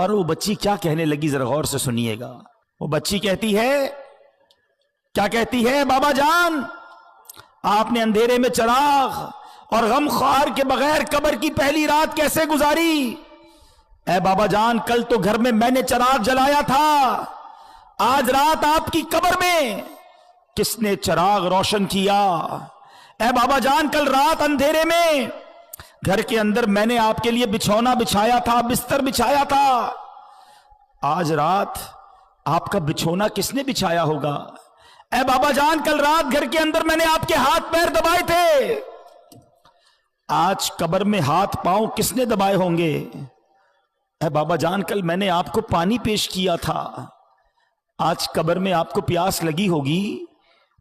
اور وہ بچی کیا کہنے لگی ذرا غور سے سنیے گا. وہ بچی کہتی ہے، کیا کہتی ہے؟ بابا جان آپ نے اندھیرے میں چراغ اور غم خوار کے بغیر قبر کی پہلی رات کیسے گزاری؟ اے بابا جان کل تو گھر میں نے چراغ جلایا تھا، آج رات آپ کی قبر میں کس نے چراغ روشن کیا؟ اے بابا جان کل رات اندھیرے میں گھر کے اندر میں نے آپ کے لیے بچھونا بچھایا تھا، بستر بچھایا تھا، آج رات آپ کا بچھونا کس نے بچھایا ہوگا؟ اے بابا جان کل رات گھر کے اندر میں نے آپ کے ہاتھ پیر دبائے تھے، آج قبر میں ہاتھ پاؤں کس نے دبائے ہوں گے؟ اے بابا جان کل میں نے آپ کو پانی پیش کیا تھا، آج قبر میں آپ کو پیاس لگی ہوگی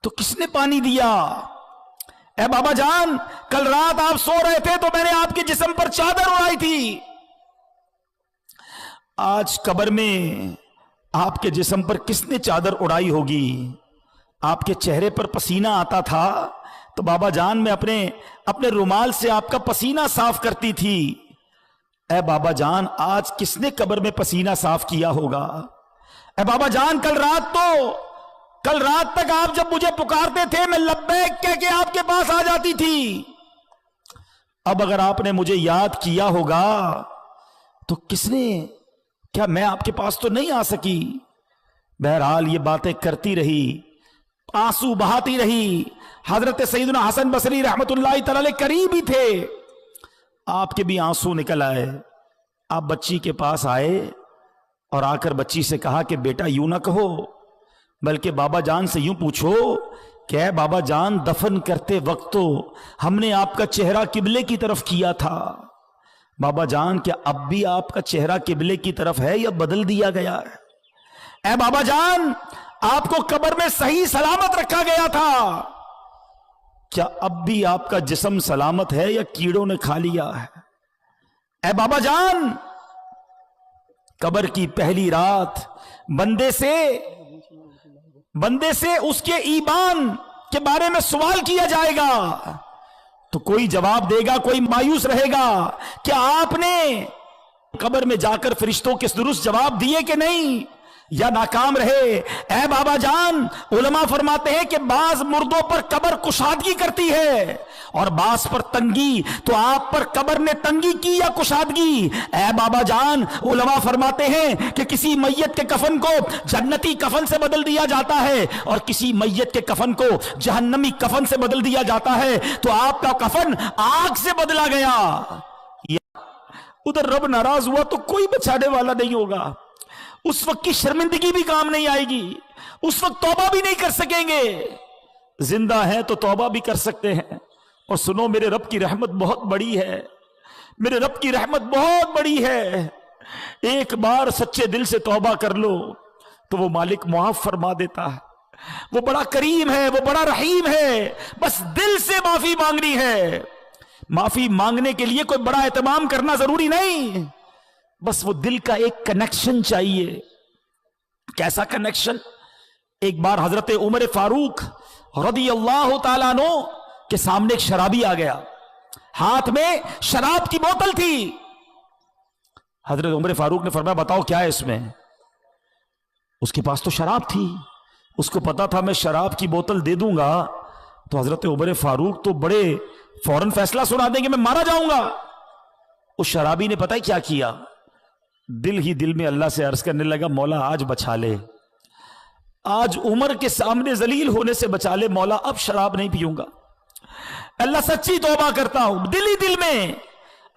تو کس نے پانی دیا؟ اے بابا جان کل رات آپ سو رہے تھے تو میں نے آپ کے جسم پر چادر اڑائی تھی، آج قبر میں آپ کے جسم پر کس نے چادر اڑائی ہوگی؟ آپ کے چہرے پر پسینہ آتا تھا تو بابا جان میں اپنے رومال سے آپ کا پسینہ صاف کرتی تھی، اے بابا جان آج کس نے قبر میں پسینہ صاف کیا ہوگا؟ اے بابا جان کل رات تک آپ جب مجھے پکارتے تھے میں لبیک کہہ کے آپ کے پاس آ جاتی تھی، اب اگر آپ نے مجھے یاد کیا ہوگا تو کس نے؟ کیا میں آپ کے پاس تو نہیں آ سکی؟ بہرحال یہ باتیں کرتی رہی، آنسو بہاتی رہی. حضرت سیدنا حسن بصری رحمت اللہ تعالی قریب ہی تھے، آپ کے بھی آنسو نکل آئے. آپ بچی کے پاس آئے اور آ کر بچی سے کہا کہ بیٹا یوں نہ کہو، بلکہ بابا جان سے یوں پوچھو کہ اے بابا جان دفن کرتے وقت تو ہم نے آپ کا چہرہ قبلے کی طرف کیا تھا، بابا جان کیا اب بھی آپ کا چہرہ قبلے کی طرف ہے یا بدل دیا گیا ہے؟ اے بابا جان آپ کو قبر میں صحیح سلامت رکھا گیا تھا، کیا اب بھی آپ کا جسم سلامت ہے یا کیڑوں نے کھا لیا ہے؟ اے بابا جان قبر کی پہلی رات بندے سے اس کے ایمان کے بارے میں سوال کیا جائے گا تو کوئی جواب دے گا، کوئی مایوس رہے گا کہ آپ نے قبر میں جا کر فرشتوں کے درست جواب دیے کہ نہیں، یا ناکام رہے. اے بابا جان علماء فرماتے ہیں کہ بعض مردوں پر قبر کشادگی کرتی ہے اور بعض پر تنگی، تو آپ پر قبر نے تنگی کی یا کشادگی؟ اے بابا جان علماء فرماتے ہیں کہ کسی میت کے کفن کو جنتی کفن سے بدل دیا جاتا ہے اور کسی میت کے کفن کو جہنمی کفن سے بدل دیا جاتا ہے، تو آپ کا کفن آگ سے بدلا گیا. ادھر رب ناراض ہوا تو کوئی بچانے والا نہیں ہوگا، اس وقت کی شرمندگی بھی کام نہیں آئے گی، اس وقت توبہ بھی نہیں کر سکیں گے. زندہ ہیں تو توبہ بھی کر سکتے ہیں. اور سنو میرے رب کی رحمت بہت بڑی ہے، میرے رب کی رحمت بہت بڑی ہے. ایک بار سچے دل سے توبہ کر لو تو وہ مالک معاف فرما دیتا ہے، وہ بڑا کریم ہے، وہ بڑا رحیم ہے. بس دل سے معافی مانگنی ہے. معافی مانگنے کے لیے کوئی بڑا اہتمام کرنا ضروری نہیں، بس وہ دل کا ایک کنیکشن چاہیے. کیسا کنیکشن؟ ایک بار حضرت عمر فاروق رضی اللہ تعالیٰ عنہ کے سامنے ایک شرابی آ گیا، ہاتھ میں شراب کی بوتل تھی. حضرت عمر فاروق نے فرمایا بتاؤ کیا ہے اس میں؟ اس کے پاس تو شراب تھی، اس کو پتا تھا میں شراب کی بوتل دے دوں گا تو حضرت عمر فاروق تو بڑے فوراً فیصلہ سنا دیں گے، میں مارا جاؤں گا. اس شرابی نے پتہ کیا کیا؟ دل ہی دل میں اللہ سے عرض کرنے لگا مولا آج بچا لے، آج عمر کے سامنے ذلیل ہونے سے بچا لے مولا، اب شراب نہیں پیوں گا، اللہ سچی توبہ کرتا ہوں. دل ہی دل میں.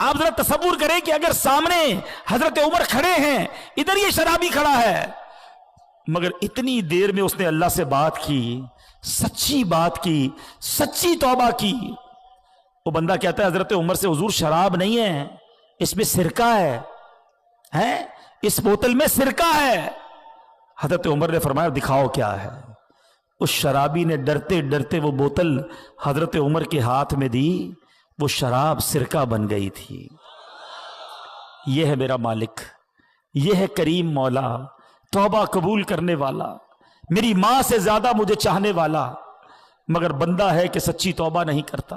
آپ ذرا تصور کریں کہ اگر سامنے حضرت عمر کھڑے ہیں، ادھر یہ شرابی کھڑا ہے، مگر اتنی دیر میں اس نے اللہ سے بات کی، سچی بات کی، سچی توبہ کی. وہ بندہ کہتا ہے حضرت عمر سے حضور شراب نہیں ہے، اس میں سرکہ ہے، اس بوتل میں سرکہ ہے. حضرت عمر نے فرمایا دکھاؤ کیا ہے. اس شرابی نے ڈرتے ڈرتے وہ بوتل حضرت عمر کے ہاتھ میں دی، وہ شراب سرکہ بن گئی تھی. یہ ہے میرا مالک، یہ ہے کریم مولا، توبہ قبول کرنے والا، میری ماں سے زیادہ مجھے چاہنے والا، مگر بندہ ہے کہ سچی توبہ نہیں کرتا.